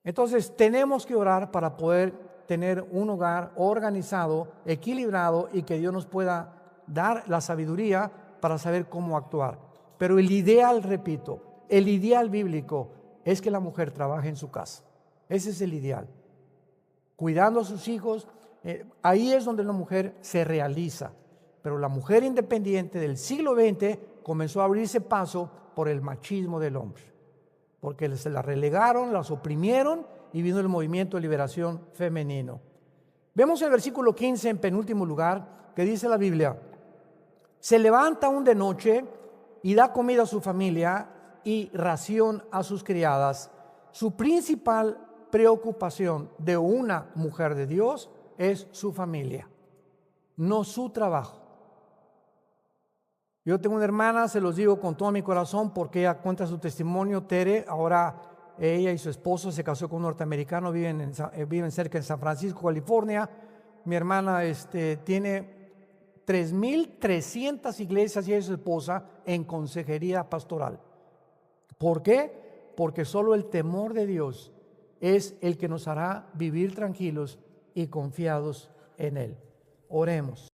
Entonces tenemos que orar para poder tener un hogar organizado, equilibrado, y que Dios nos pueda dar la sabiduría para saber cómo actuar. Pero el ideal, repito, el ideal bíblico es que la mujer trabaje en su casa. Ese es el ideal. Cuidando a sus hijos, ahí es donde la mujer se realiza. Pero la mujer independiente del siglo XX comenzó a abrirse paso por el machismo del hombre, porque se la relegaron, las oprimieron, y vino el movimiento de liberación femenino. Vemos el versículo 15 en penúltimo lugar, que dice la Biblia: Se levanta aún de noche y da comida a su familia y ración a sus criadas. Su principal preocupación de una mujer de Dios es su familia, no su trabajo. Yo tengo una hermana, se los digo con todo mi corazón, porque ella cuenta su testimonio. Tere, ahora ella y su esposo se casó con un norteamericano, viven cerca de San Francisco, California. Mi hermana tiene 3,300 iglesias, y ella y su esposa en consejería pastoral. ¿Por qué? Porque solo el temor de Dios es el que nos hará vivir tranquilos y confiados en Él. Oremos.